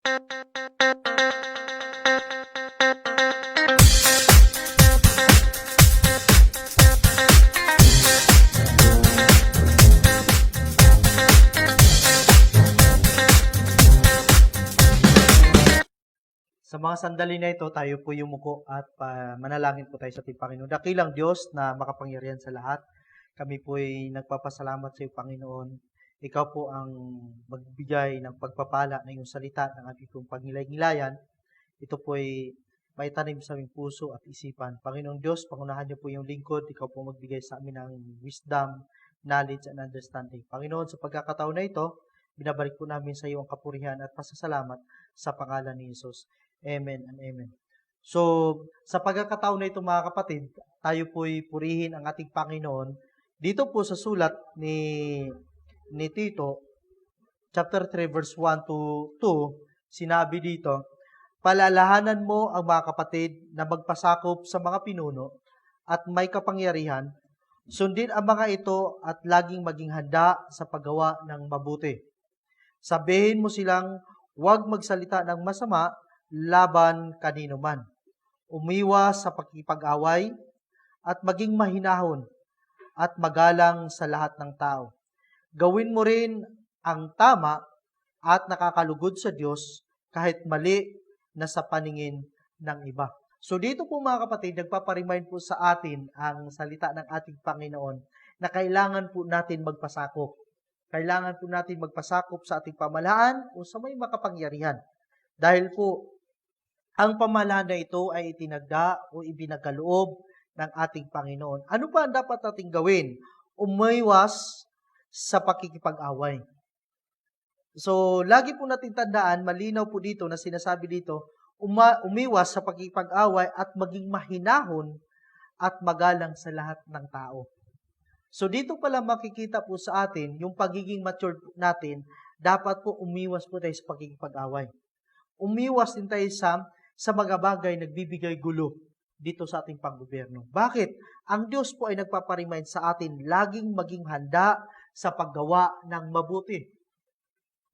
Sa mga sandali na ito, tayo po yumuko at manalangin po tayo sa ating Panginoon. Dakilang Diyos na makapangyarihan sa lahat, kami po ay nagpapasalamat sa iyo, Panginoon. Ikaw po ang magbigay ng pagpapala na iyong salita ng ating pong pagnilay-nilayan. Ito po ay may tanim sa aming puso at isipan. Panginoong Diyos, pangunahan niyo po yung lingkod. Ikaw po magbigay sa amin ng wisdom, knowledge, and understanding. Panginoon, sa pagkakataon na ito, binabalik po namin sa iyo ang kapurihan at pasasalamat sa pangalan ni Jesus. Amen and amen. So, sa pagkakataon na ito mga kapatid, tayo po'y purihin ang ating Panginoon. Dito po sa sulat ni Tito, chapter 3, verse 1 to 2, sinabi dito, palalahanan mo ang mga kapatid na magpasakop sa mga pinuno at may kapangyarihan, sundin ang mga ito at laging maging handa sa paggawa ng mabuti. Sabihin mo silang huwag magsalita ng masama laban kanino man. Umiwas sa pakikipag-away at maging mahinahon at magalang sa lahat ng tao. Gawin mo rin ang tama at nakakalugod sa Diyos kahit mali na sa paningin ng iba. So dito po mga kapatid, nagpaparemind po sa atin ang salita ng ating Panginoon na kailangan po natin magpasakop. Kailangan po natin magpasakop sa ating pamahalaan o sa may makapangyarihan. Dahil po, ang pamahalaan na ito ay itinagda o ibinagkaloob ng ating Panginoon. Ano pa ang dapat nating gawin? Umiwas sa pakikipag-away. So, lagi po natin tandaan, malinaw po dito na sinasabi dito, umiwas sa pakikipag-away at maging mahinahon at magalang sa lahat ng tao. So, dito pala makikita po sa atin, yung pagiging mature natin, dapat po umiwas po tayo sa pakikipag-away. Umiwas din tayo sa mga bagay nagbibigay gulo dito sa ating panggobyerno. Bakit? Ang Diyos po ay nagpaparemind sa atin, laging maging handa sa paggawa ng mabuti.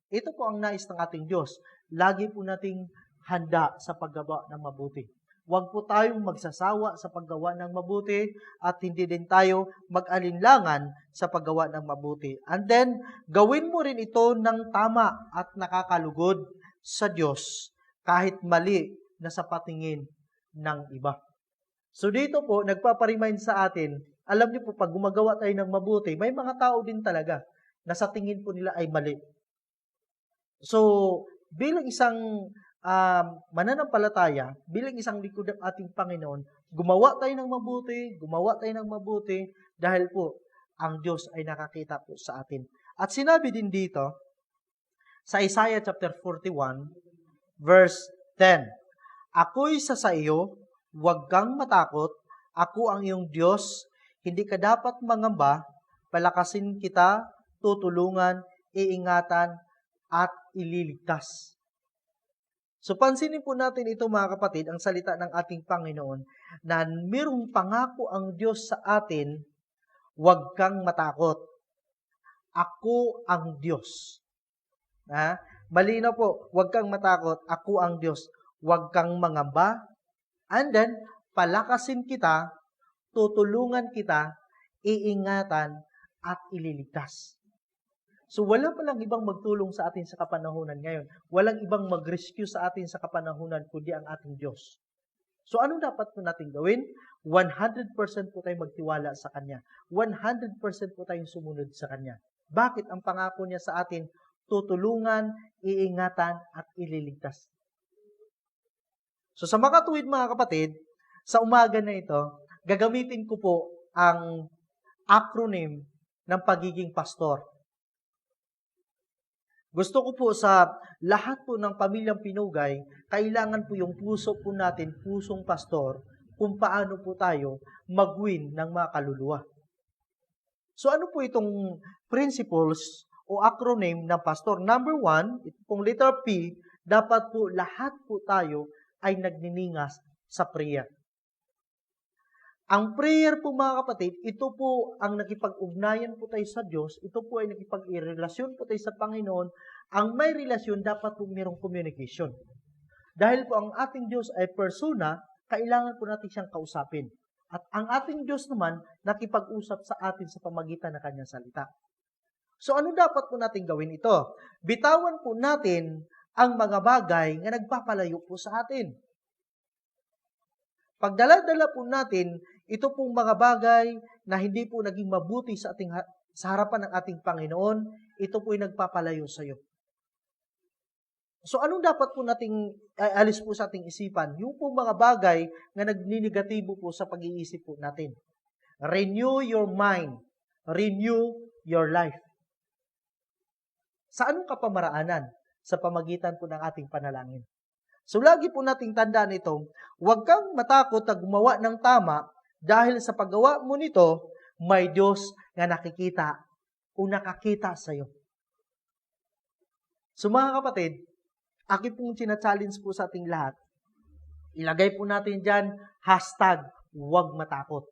Ito po ang nais ng ating Diyos. Lagi po nating handa sa paggawa ng mabuti. Huwag po tayong magsasawa sa paggawa ng mabuti at hindi din tayo mag-alinlangan sa paggawa ng mabuti. And then, gawin mo rin ito ng tama at nakakalugod sa Diyos kahit mali na sa patingin ng iba. So dito po, nagpaparemind sa atin, alam niyo po, pag gumagawa tayo ng mabuti, may mga tao din talaga na sa tingin po nila ay mali. So, bilang isang mananampalataya, bilang isang likod ng ating Panginoon, gumawa tayo ng mabuti, dahil po, ang Diyos ay nakakita po sa atin. At sinabi din dito, sa Isaiah chapter 41, verse 10, ako'y sa iyo, huwag kang matakot, ako ang iyong Diyos, hindi ka dapat mangamba, palakasin kita, tutulungan, iingatan, at ililigtas. So pansinin po natin ito mga kapatid, ang salita ng ating Panginoon, na mayroong pangako ang Diyos sa atin, huwag kang matakot. Ako ang Diyos. Malinaw po, huwag kang matakot, ako ang Diyos. Huwag kang mangamba, and then, palakasin kita, tutulungan kita, iingatan, at ililigtas. So, wala palang ibang magtulong sa atin sa kapanahunan ngayon. Walang ibang mag-rescue sa atin sa kapanahunan, kundi ang ating Diyos. So, ano dapat po natin gawin? 100% po tayong magtiwala sa Kanya. 100% po tayong sumunod sa Kanya. Bakit? Ang pangako niya sa atin, tutulungan, iingatan, at ililigtas. So sa makatuwid mga kapatid, sa umaga na ito, gagamitin ko po ang acronym ng pagiging pastor. Gusto ko po sa lahat po ng pamilyang Pinugay, kailangan po yung puso po natin, pusong pastor, kung paano po tayo mag-win ng mga kaluluwa. So ano po itong principles o acronym ng pastor? Number 1, ito pong letter P, dapat po lahat po tayo ay nagniningas sa prayer. Ang prayer po mga kapatid, ito po ang nakipag-ugnayan po tayo sa Diyos, ito po ay nakipag-relasyon po tayo sa Panginoon, Ang may relasyon, dapat po mayroong communication. Dahil po ang ating Diyos ay persona, kailangan po natin siyang kausapin. At ang ating Diyos naman, nakipag-usap sa atin sa pamagitan ng kanyang salita. So ano dapat po natin gawin ito? Bitawan po natin ang mga bagay na nagpapalayo po sa atin. Pagdala-dala po natin, ito pong mga bagay na hindi po naging mabuti sa harapan ng ating Panginoon, ito po ay nagpapalayo sa iyo. So anong dapat po nating alis po sa ating isipan? Yung po mga bagay na nagninegatibo po sa pag-iisip po natin. Renew your mind. Renew your life. Sa anong kapamaraanan? Sa pamagitan po ng ating panalangin. So lagi po nating tandaan ito, huwag kang matakot na gumawa ng tama dahil sa paggawa mo nito, may Diyos na nakikita o nakakita sa iyo. So mga kapatid, aking pong challenge po sa ating lahat, ilagay po natin dyan, #huwag matakot.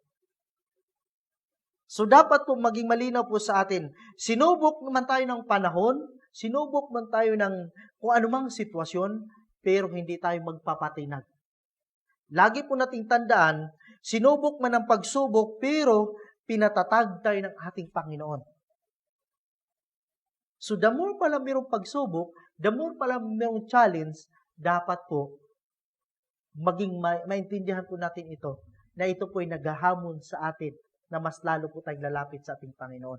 So dapat po maging malinaw po sa atin, sinubok naman tayo ng panahon, sinubok man tayo ng kung anumang sitwasyon, pero hindi tayo magpapatinag. Lagi po nating tandaan, sinubok man ang pagsubok, pero pinatatag tayo ng ating Panginoon. So the more pala mayroong pagsubok, the more pala mayroong challenge, dapat po maging maintindihan po natin ito, na ito po ay naghahamon sa atin na mas lalo po tayong lalapit sa ating Panginoon.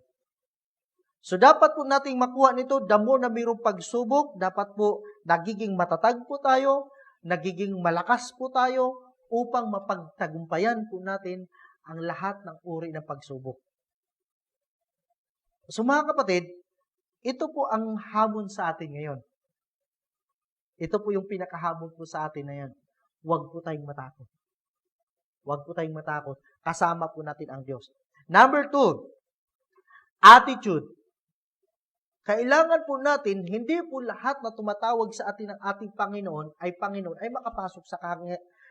So dapat po nating makuha nito, the more na mayroong pagsubok, dapat po nagiging matatag po tayo, nagiging malakas po tayo, upang mapagtagumpayan po natin ang lahat ng uri ng pagsubok. So mga kapatid, ito po ang hamon sa atin ngayon. Ito po yung pinakahamon po sa atin ngayon. Huwag po tayong matakot. Huwag po tayong matakot. Kasama po natin ang Diyos. Number 2, attitude. Kailangan po natin, hindi po lahat na tumatawag sa atin ng ating Panginoon ay makapasok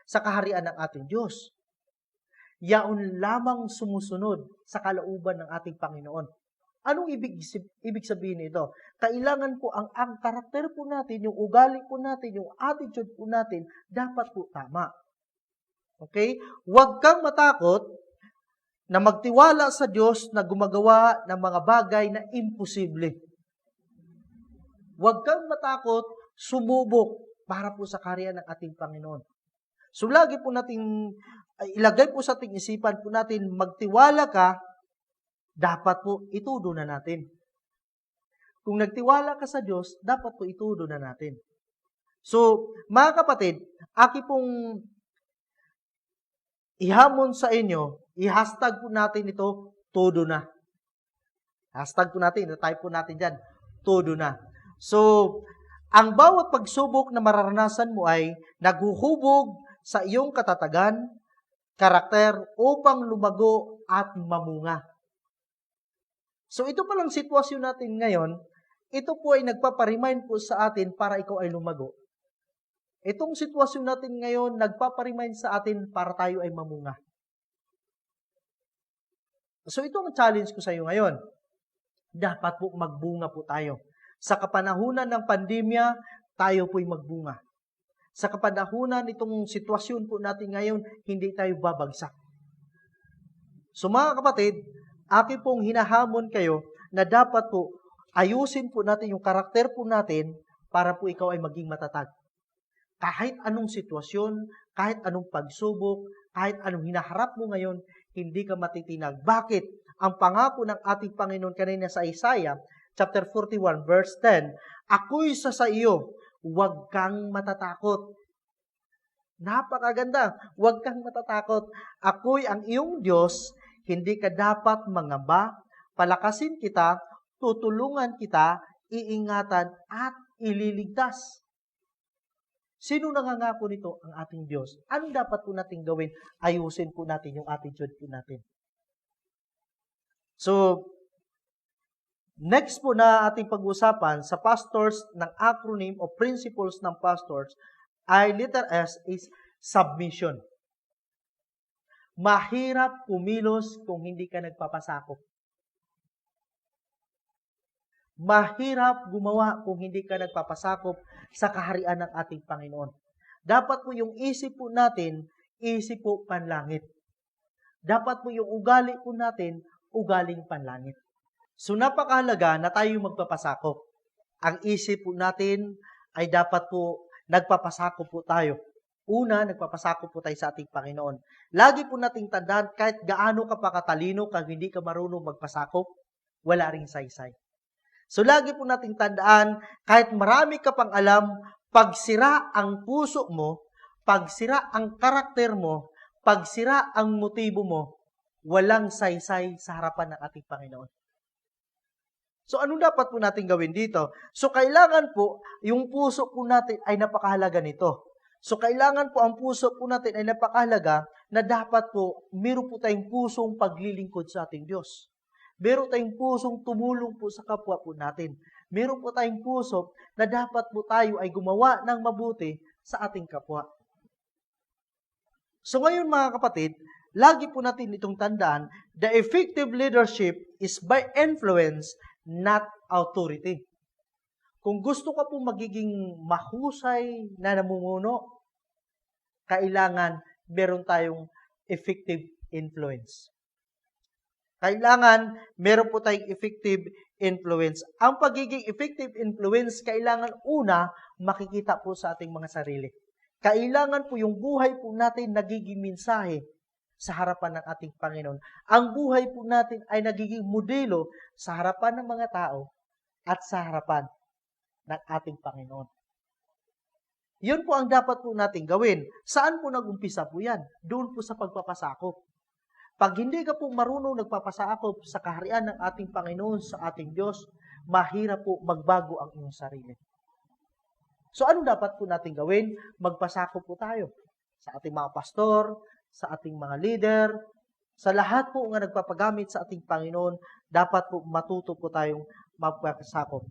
sa kaharian ng ating Diyos. Yaon lamang sumusunod sa kalooban ng ating Panginoon. Anong ibig sabihin nito? Kailangan po ang karakter po natin, yung ugali po natin, yung attitude po natin, dapat po tama. Okay? Huwag kang matakot na magtiwala sa Diyos na gumagawa ng mga bagay na imposible. Huwag kang matakot sumubok para po sa kaharian ng ating Panginoon. So lagi po natin, ilagay po sa ating isipan po natin, magtiwala ka, dapat po itudo na natin. Kung nagtiwala ka sa Diyos, dapat po itudo na natin. So, mga kapatid, aki pong ihamon sa inyo, i-hashtag po natin ito, todo na. Hashtag po natin, type po natin dyan, todo na. So, ang bawat pagsubok na mararanasan mo ay naghuhubog sa iyong katatagan, karakter, upang lumago at mamunga. So ito palang sitwasyon natin ngayon, ito po ay nagpaparemind po sa atin para ikaw ay lumago. Itong sitwasyon natin ngayon, nagpaparemind sa atin para tayo ay mamunga. So ito ang challenge ko sa iyo ngayon. Dapat po magbunga po tayo. Sa kapanahunan ng pandemya, tayo po'y magbunga. Sa kapanahunan itong sitwasyon po natin ngayon, hindi tayo babagsak. So mga kapatid, akin pong hinahamon kayo na dapat po ayusin po natin yung karakter po natin para po ikaw ay maging matatag. Kahit anong sitwasyon, kahit anong pagsubok, kahit anong hinaharap mo ngayon, hindi ka matitinag. Bakit? Ang pangako ng ating Panginoon kanina sa Isaiah, chapter 41, verse 10, ako'y sa iyo, huwag kang matatakot. Napakaganda, huwag kang matatakot. Ako'y ang iyong Diyos, hindi ka dapat mangamba, palakasin kita, tutulungan kita, iingatan, at ililigtas. Sino nangangako nito? Ang ating Diyos. Ano dapat po natin gawin? Ayusin po natin yung attitude po natin. So, next po na ating pag-usapan sa pastors ng acronym o principles ng pastors ay letter S is submission. Mahirap kumilos kung hindi ka nagpapasakop. Mahirap gumawa kung hindi ka nagpapasakop sa kaharian ng ating Panginoon. Dapat po yung isip po natin, isip po panlangit. Dapat po yung ugali po natin, ugaling panlangit. So napakahalaga na tayo magpapasakop. Ang isip po natin ay dapat po nagpapasakop po tayo. Una, nagpapasakop po tayo sa ating Panginoon. Lagi po nating tandaan, kahit gaano ka pa katalino, kung hindi ka marunong magpasakop, wala ring saysay. So lagi po nating tandaan, kahit marami ka pang alam, pag sira ang puso mo, pag sira ang karakter mo, pag sira ang motibo mo, walang saysay sa harapan ng ating Panginoon. So ano dapat po natin gawin dito? So kailangan po, yung puso po natin ay napakahalaga nito. So kailangan po ang puso po natin ay napakahalaga na dapat po, meron po tayong pusong paglilingkod sa ating Diyos. Meron tayong pusong tumulong po sa kapwa po natin. Meron po tayong puso na dapat po tayo ay gumawa ng mabuti sa ating kapwa. So ngayon mga kapatid, lagi po natin itong tandaan, the effective leadership is by influence, not authority. Kung gusto ka po magiging mahusay na namumuno, kailangan meron tayong effective influence. Kailangan meron po tayong effective influence. Ang pagiging effective influence, kailangan una, makikita po sa ating mga sarili. Kailangan po yung buhay po natin nagiging mensahe sa harapan ng ating Panginoon. Ang buhay po natin ay nagiging modelo sa harapan ng mga tao at sa harapan ng ating Panginoon. Yun po ang dapat po natin gawin. Saan po nag-umpisa po yan? Doon po sa pagpapasakop. Pag hindi ka po marunong nagpapasakop sa kaharian ng ating Panginoon, sa ating Diyos, mahirap po magbago ang iyong sarili. So ano dapat po natin gawin? Magpasakop po tayo sa ating mga pastor, sa ating mga leader, sa lahat po nga nagpapagamit sa ating Panginoon, dapat po matuto po tayong magpasakop.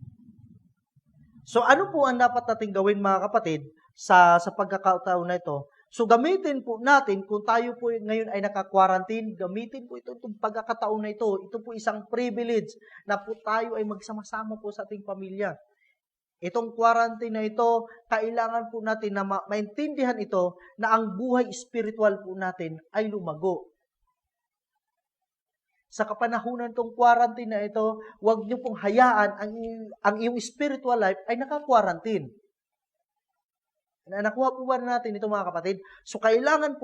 So ano po ang dapat natin gawin mga kapatid sa pagkakataon na ito? So gamitin po natin, kung tayo po ngayon ay naka-quarantine, gamitin po itong pagkakataon na ito. Ito po isang privilege na po tayo ay magsama-sama po sa ating pamilya. Itong quarantine na ito, kailangan po natin na maintindihan ito na ang buhay spiritual po natin ay lumago. Sa kapanahunan itong quarantine na ito, huwag niyo pong hayaan ang iyong spiritual life ay naka-quarantine. Nakuha po ba natin ito mga kapatid? So kailangan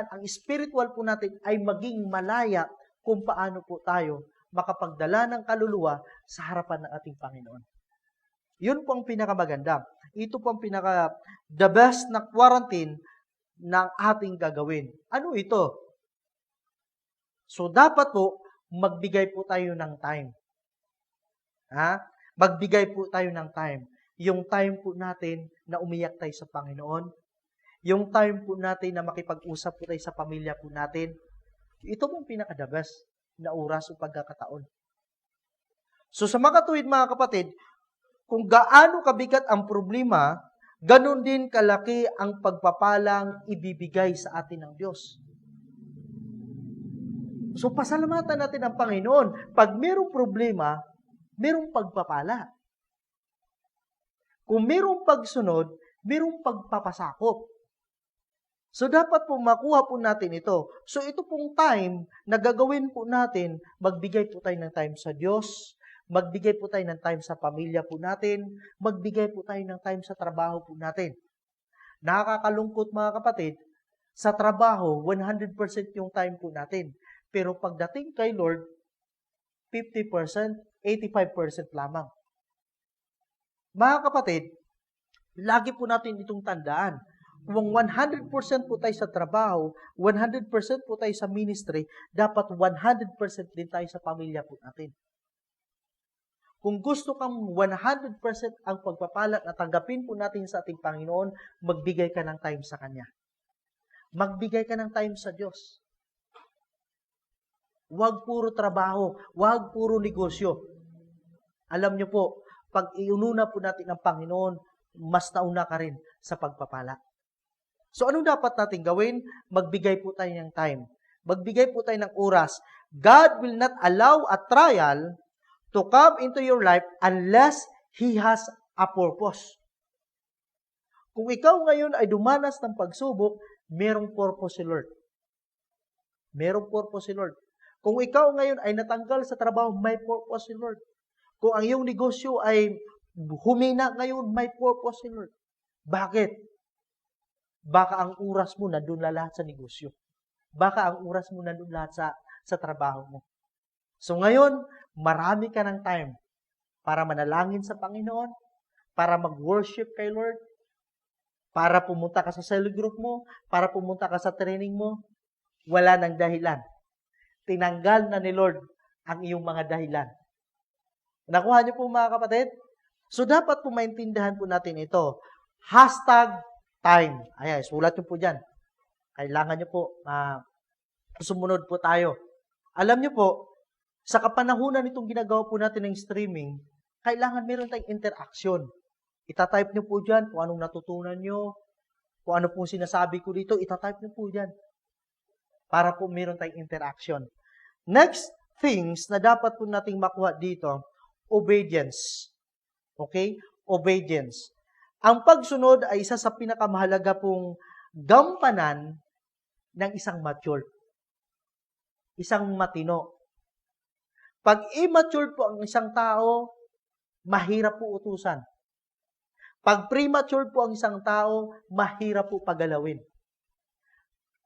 ang spiritual po natin ay maging malaya kung paano po tayo makapagdala ng kaluluwa sa harapan ng ating Panginoon. Yun po ang pinakamaganda. Ito po ang the best na quarantine ng ating gagawin. Ano ito? So dapat po, magbigay po tayo ng time. Magbigay po tayo ng time. Yung time po natin na umiyak tayo sa Panginoon. Yung time po natin na makipag-usap po tayo sa pamilya po natin. Ito pong pinaka-the best na oras o pagkakataon. So sa mga katuwid mga kapatid, kung gaano kabigat ang problema, ganun din kalaki ang pagpapalang ibibigay sa atin ng Diyos. So pasalamatan natin ang Panginoon. Pag mayroong problema, mayroong pagpapala. Kung mayroong pagsunod, mayroong pagpapasakop. So dapat po makuha po natin ito. So ito pong time na gagawin po natin, magbigay po tayo ng time sa Diyos, magbigay po tayo ng time sa pamilya po natin, magbigay po tayo ng time sa trabaho po natin. Nakakalungkot mga kapatid, sa trabaho, 100% yung time po natin. Pero pagdating kay Lord, 50%, 85% lamang. Mga kapatid, lagi po natin itong tandaan. Kung 100% po tayo sa trabaho, 100% po tayo sa ministry, dapat 100% din tayo sa pamilya po natin. Kung gusto kang 100% ang pagpapala na tanggapin po natin sa ating Panginoon, magbigay ka ng time sa Kanya. Magbigay ka ng time sa Diyos. Huwag puro trabaho, huwag puro negosyo. Alam niyo po, pag iununa po natin ang Panginoon, mas nauna ka rin sa pagpapala. So ano dapat natin gawin? Magbigay po tayo ng time. Magbigay po tayo ng oras. God will not allow a trial to come into your life unless He has a purpose. Kung ikaw ngayon ay dumanas ng pagsubok, merong purpose si Lord. Merong purpose si Lord. Kung ikaw ngayon ay natanggal sa trabaho, may purpose si Lord. Kung ang iyong negosyo ay humina ngayon, may purpose si Lord. Bakit? Baka ang oras mo nandun na lahat sa negosyo. Baka ang oras mo nandun lahat sa trabaho mo. So ngayon, marami ka ng time para manalangin sa Panginoon, para mag-worship kay Lord, para pumunta ka sa cell group mo, para pumunta ka sa training mo. Wala nang dahilan. Tinanggal na ni Lord ang iyong mga dahilan. Nakuha niyo po mga kapatid? So dapat po maintindihan po natin ito. #time. Ayan, sulat niyo po dyan. Kailangan niyo po sumunod po tayo. Alam niyo po, sa kapanahunan itong ginagawa po natin ng streaming, kailangan meron tayong interaction. Itatype niyo po dyan kung anong natutunan niyo, kung ano pong sinasabi ko dito, itatype niyo po dyan. Para po meron tayong interaction. Next things na dapat po nating makuha dito, obedience. Okay? Obedience. Ang pagsunod ay isa sa pinakamahalaga pong gampanan ng isang mature. Isang matino. Pag immature po ang isang tao, mahirap po utusan. Pag premature po ang isang tao, mahirap po pagalawin.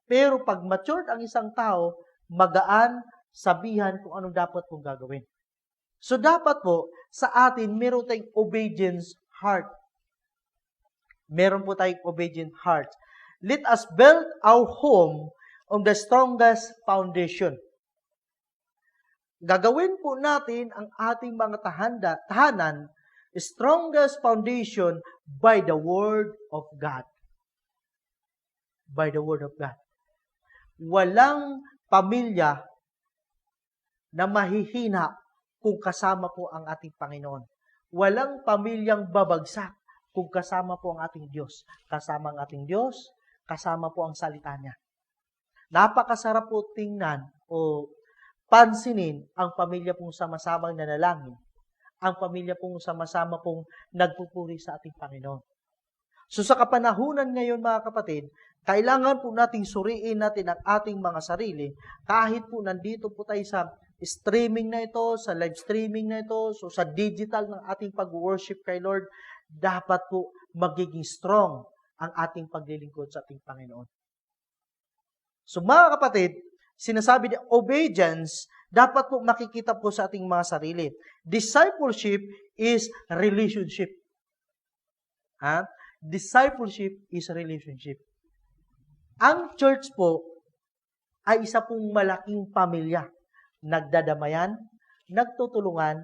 Pero pag matured ang isang tao, magaan sabihan kung anong dapat pong gagawin. So dapat po, sa atin, meron tayong obedience heart. Meron po tayong obedient heart. Let us build our home on the strongest foundation. Gagawin po natin ang ating mga tahanan, strongest foundation by the Word of God. By the Word of God. Walang pamilya na mahihina kung kasama po ang ating Panginoon. Walang pamilyang babagsak kung kasama po ang ating Diyos. Kasama ang ating Diyos, kasama po ang salita niya. Napakasarap po tingnan o pansinin ang pamilya pong sama-samang nanalangin. Ang pamilya pong sama-sama pong nagpupuri sa ating Panginoon. So sa kapanahunan ngayon mga kapatid, kailangan po nating suriin natin ang ating mga sarili kahit po nandito po tayo sa streaming na ito, sa live streaming na ito, so sa digital ng ating pag-worship kay Lord, dapat po magiging strong ang ating paglilingkod sa ating Panginoon. So mga kapatid, sinasabi ni obedience, dapat po makikita po sa ating mga sarili. Discipleship is relationship. Discipleship is relationship. Ang church po ay isa pong malaking pamilya. Nagdadamayan, nagtutulungan,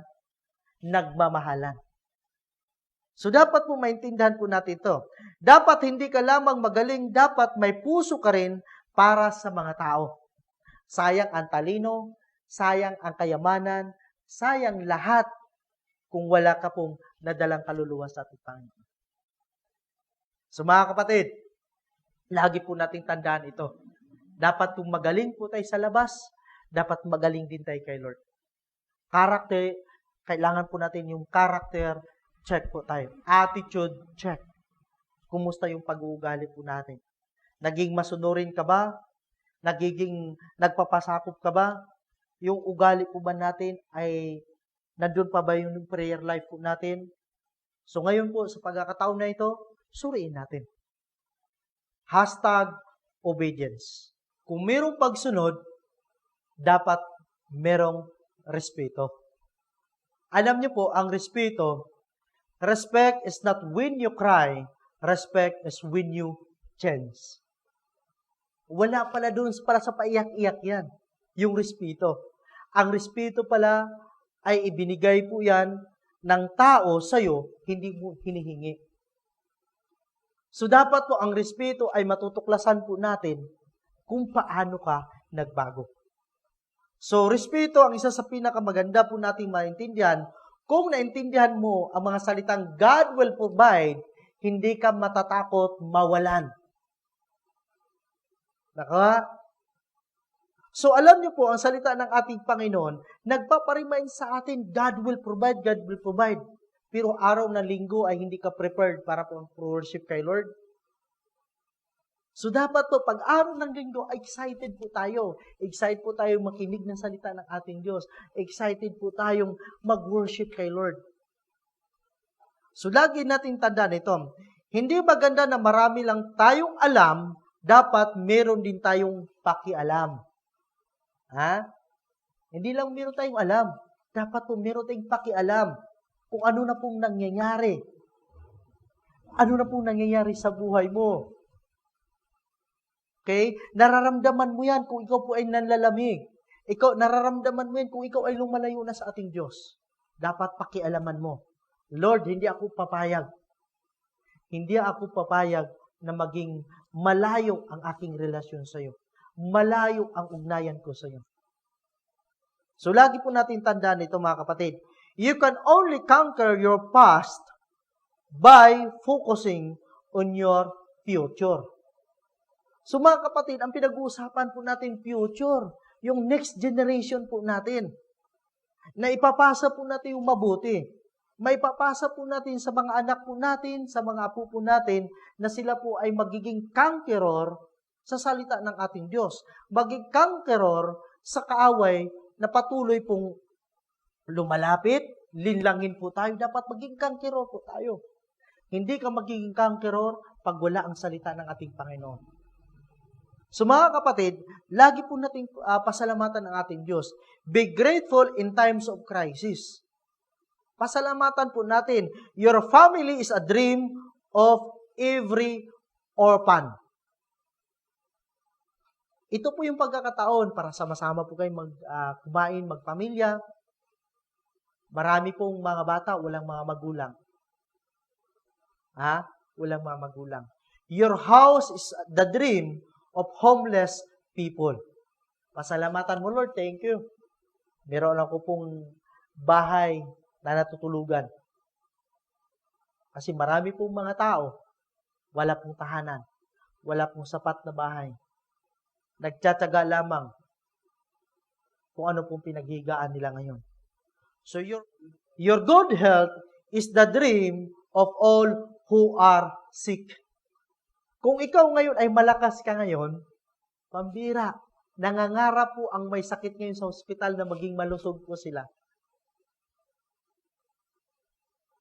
nagmamahalan. So dapat po maintindihan po natin ito. Dapat hindi ka lamang magaling, dapat may puso ka rin para sa mga tao. Sayang ang talino, sayang ang kayamanan, sayang lahat kung wala ka pong nadalang kaluluwa sa ating Panginoon. So mga kapatid, lagi po nating tandaan ito. Dapat pong magaling po tayo sa labas, dapat magaling din tayo kay Lord. Character, kailangan po natin yung character check po tayo. Attitude check. Kumusta yung pag-uugali po natin? Naging masunurin ka ba? Nagpapasakop ka ba? Yung ugali po ba natin ay nandun pa ba yung prayer life po natin? So ngayon po, sa pagkakataon na ito, suriin natin. #obedience. Kung mayroong pagsunod, dapat merong respeto. Alam niyo po, ang respeto, respect is not when you cry, respect is when you change. Wala pala doon para sa paiyak-iyak yan, yung respeto. Ang respeto pala ay ibinigay po yan ng tao sa'yo, hindi mo hinihingi. So dapat po ang respeto ay matutuklasan po natin kung paano ka nagbago. So respeto ang isa sa pinakamaganda po nating maintindihan. Kung naintindihan mo ang mga salitang God will provide, hindi ka matatakot mawalan. Naka? So alam niyo po, ang salita ng ating Panginoon, nagpaparemind sa atin, God will provide, God will provide. Pero araw ng linggo ay hindi ka prepared para po worship kay Lord. So dapat po, pag araw ng linggo, excited po tayo. Excited po tayong makinig ng salita ng ating Diyos. Excited po tayong mag-worship kay Lord. So lagi natin tandaan ito. Hindi maganda na marami lang tayong alam, dapat meron din tayong pakialam. Ha? Hindi lang meron tayong alam. Dapat po meron tayong pakialam kung ano na pong nangyayari. Ano na pong nangyayari sa buhay mo. Okay? Nararamdaman mo yan kung ikaw po ay nanlalamig. Nararamdaman mo yan kung ikaw ay lumalayo na sa ating Diyos. Dapat pakialaman mo. Lord, hindi ako papayag. Hindi ako papayag na maging malayo ang aking relasyon sa iyo. Malayo ang ugnayan ko sa iyo. So, lagi po natin tandaan ito, mga kapatid. You can only conquer your past by focusing on your future. So, mga kapatid, ang pinag-uusapan po natin future, yung next generation po natin, na ipapasa po natin yung mabuti. Maipapasa po natin sa mga anak po natin, sa mga apo po natin, na sila po ay magiging conqueror sa salita ng ating Diyos. Magiging conqueror sa kaaway na patuloy pong lumalapit, linlangin po tayo. Dapat maging conqueror po tayo. Hindi ka magiging conqueror pag wala ang salita ng ating Panginoon. So mga kapatid, lagi po nating pasalamatan ang ating Diyos. Be grateful in times of crisis. Pasalamatan po natin. Your family is a dream of every orphan. Ito po yung pagkakataon para sama-sama po kayo kumain, magpamilya. Marami pong mga bata, walang mga magulang. Walang mga magulang. Your house is the dream of homeless people. Pasalamatan mo, Lord, thank you. Meron ako pong bahay na natutulugan. Kasi marami pong mga tao, wala pong tahanan, wala pong sapat na bahay. Nagtsatsaga lamang kung ano pong pinaghigaan nila ngayon. So your good health is the dream of all who are sick. Kung ikaw ngayon ay malakas ka ngayon, pambira, nangangarap po ang may sakit ngayon sa ospital na maging malusog po sila.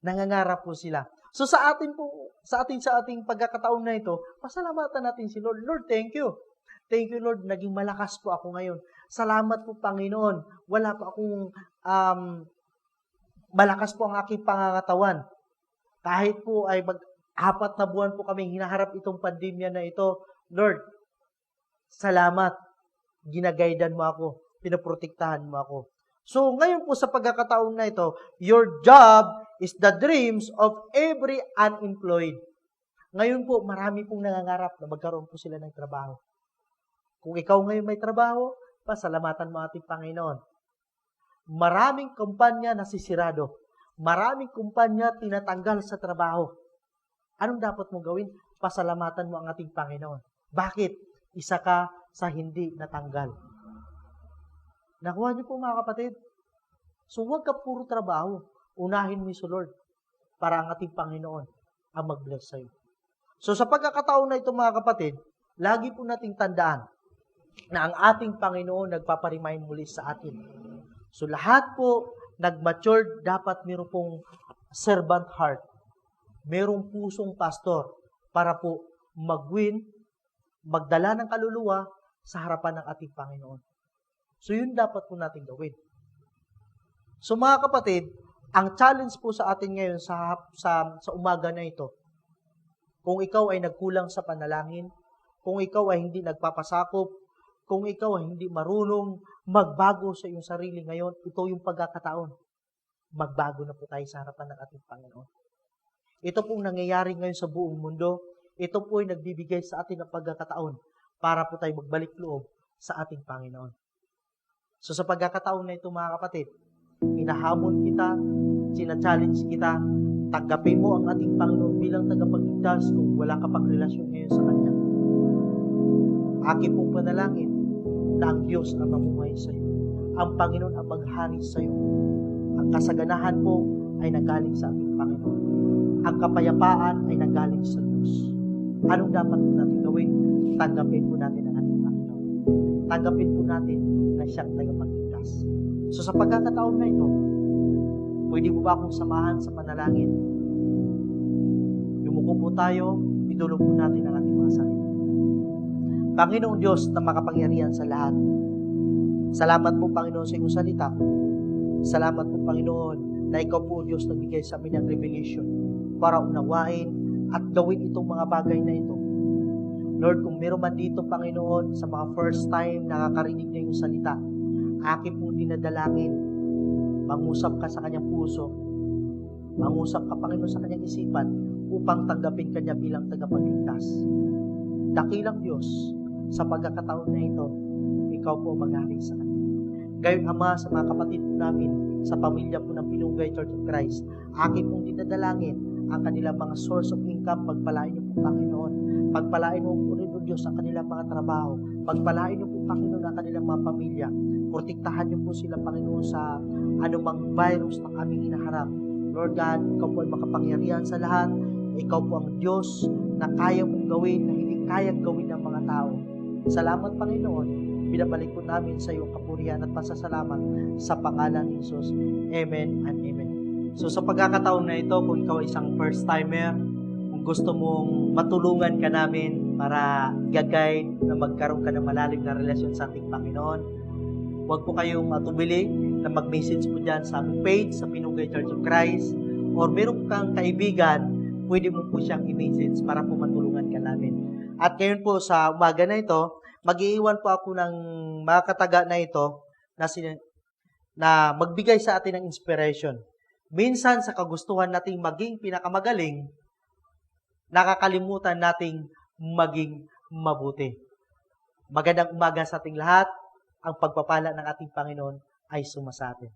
Nangangarap po sila. So sa ating pagkakataon na ito, pasalamatan natin si Lord. Lord, thank you. Thank you, Lord, naging malakas po ako ngayon. Salamat po, Panginoon. Wala pa akong malakas po ang aking pangangatawan. Kahit po ay 4 na buwan po kami hinaharap itong pandemya na ito. Lord, salamat. Ginagaydan mo ako. Pinoprotektahan mo ako. So, ngayon po sa pagkakataon na ito, your job is the dreams of every unemployed. Ngayon po, marami pong nangangarap na magkaroon po sila ng trabaho. Kung ikaw ngayon may trabaho, pasalamatan mo ating Panginoon. Maraming kumpanya nasisirado. Maraming kumpanya tinatanggal sa trabaho. Anong dapat mong gawin? Pasalamatan mo ang ating Panginoon. Bakit? Isa ka sa hindi natanggal. Nakuha niyo po mga kapatid? So huwag ka puro trabaho. Unahin mo si Lord para ang ating Panginoon ang mag-bless sa'yo. So sa pagkakataon na ito mga kapatid, lagi po nating tandaan na ang ating Panginoon nagpaparemind muli sa atin. So lahat po nag-matured, dapat meron pong servant heart. Merong pusong pastor para po mag-win, magdala ng kaluluwa sa harapan ng ating Panginoon. So yun dapat po natin gawin. So mga kapatid, ang challenge po sa atin ngayon sa umaga na ito, kung ikaw ay nagkulang sa panalangin, kung ikaw ay hindi nagpapasakop, kung ikaw ay hindi marunong magbago sa iyong sarili ngayon, ito yung pagkakataon. Magbago na po tayo sa harapan ng ating Panginoon. Ito pong nangyayari ngayon sa buong mundo. Ito po ay nagbibigay sa atin ng pagkakataon para po tayo magbalik loob sa ating Panginoon. So sa pagkakataon na ito mga kapatid, hinahamon kita, sina-challenge kita, tanggapin mo ang ating Panginoon bilang tagapagligtas kung wala ka pang relasyon ngayon sa Kanya. Aking pong panalangin, na ang Diyos ang mamumuhay sa iyo. Ang Panginoon ang maghari sa iyo. Ang kasaganahan mo ay nanggaling sa ating Panginoon. Ang kapayapaan ay nanggaling sa Diyos. Anong dapat po natin gawin? Tanggapin po natin ang ating Panginoon. Tanggapin po natin na siyang tagapagligtas. So sa pagkakataon na ito, pwede mo ba akong samahan sa panalangin? Yumuko po tayo, itulog po natin ang ating mga sarili. Panginoong Diyos na makapangyarihan sa lahat. Salamat po, Panginoon, sa iyong salita. Salamat po, Panginoon, na ikaw po, Diyos, nagbigay sa amin ng revelation para unawain at gawin itong mga bagay na ito. Lord, kung meron man dito, Panginoon, sa mga first time nakakarinig na iyong salita, akin pong dinadalangin, mangusap ka sa kanyang puso, mangusap ka, Panginoon, sa kanyang isipan, upang tanggapin kanya bilang tagapagligtas. Dakilang Diyos, sa pagkakataon na ito, ikaw po mag-hari sa kanya. Gayon, Ama, sa mga kapatid po namin, sa pamilya po ng Pinunggay Church of Christ, akin pong dinadalangin ang kanilang mga source of income. Pagpalain niyo po, Panginoon. Pagpalain mo po rin, Diyos, ang kanilang mga trabaho. Pagpalain niyo po, Panginoon, ang kanilang mga pamilya. Protektahan niyo po sila, Panginoon, sa anumang virus na aming hinaharap. Lord God, ikaw po ay makapangyarihan sa lahat. Ikaw po ang Diyos na kaya mong gawin, na hindi kayang gawin ng mga tao. Salamat, Panginoon. Binabalik po namin sa iyong kapurihan at pasasalamat sa pangalan ni Jesus. Amen and amen. So sa pagkakataon na ito, kung ikaw ay isang first timer, kung gusto mong matulungan ka namin para i-guide na magkaroon ka ng malalim na relasyon sa ating Panginoon, huwag po kayong matubili na mag-message po dyan sa aming page sa Pinunggay Church of Christ, or meron kang kaibigan, pwede mo po siyang i-message para po matulungan ka namin. At ngayon po sa umaga na ito, mag-iiwan po ako ng mga kataga na ito na magbigay sa atin ng inspiration. Minsan sa kagustuhan nating maging pinakamagaling, nakakalimutan nating maging mabuti. Magandang umaga sa ating lahat. Ang pagpapala ng ating Panginoon ay sumasa atin.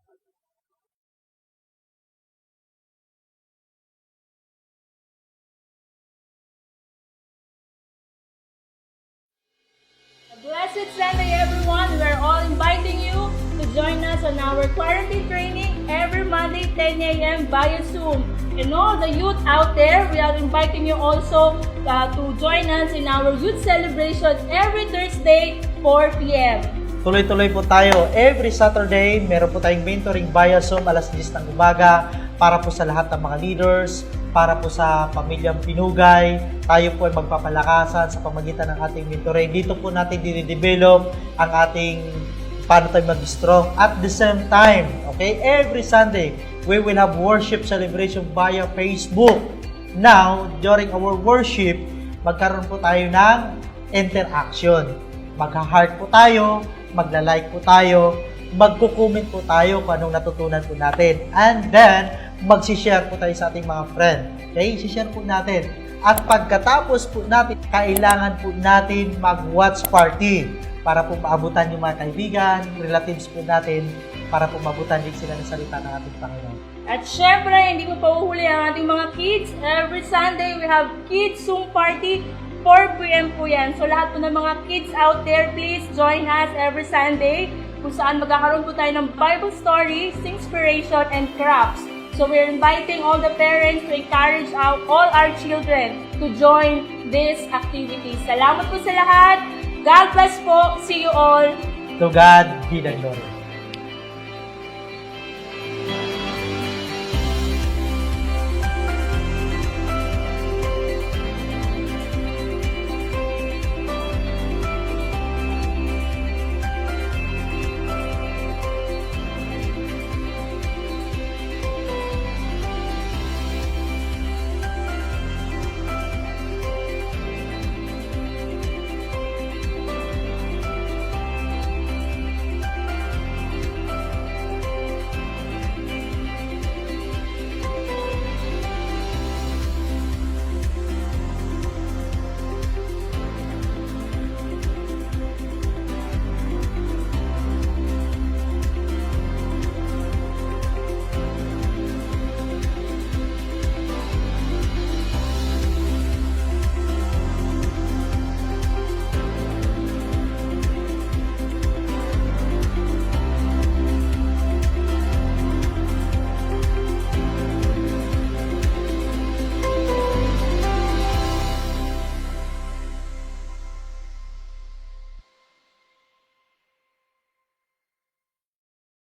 Blessed Sunday, everyone. We are all inviting you to join us on our quarantine training every Monday, 10 a.m. via Zoom. And all the youth out there, we are inviting you also to join us in our youth celebration every Thursday, 4 p.m. Tuloy-tuloy po tayo. Every Saturday, meron po tayong mentoring via Zoom alas 10 ng umaga para po sa lahat ng mga leaders, para po sa pamilyang Pinugay. Tayo po ay magpapalakasan sa pamagitan ng ating mentoring. Dito po natin dinidevelop ang ating paano tayo mag-strong. At the same time, okay, every Sunday, we will have worship celebration via Facebook. Now, during our worship, magkaroon po tayo ng interaction. Magha-heart po tayo, magla-like po tayo, magko-comment po tayo kung anong natutunan po natin. And then, magsishare po tayo sa ating mga friend. Okay? I-share po natin. At pagkatapos po natin, kailangan po natin mag-watch party para po maabutan yung mga kaibigan, relatives po natin, para po maabutan din sila ng salita ng ating Panginoon. At syempre, hindi mo pauhuli ang ating mga kids. Every Sunday, we have Kids Zoom Party. 4 p.m. po yan. So lahat po ng mga kids out there, please join us every Sunday kung saan magkakaroon po tayo ng Bible stories, inspiration, and crafts. So we're inviting all the parents to encourage all our children to join these activities. Salamat po sa lahat. God bless po. See you all. To God be the glory.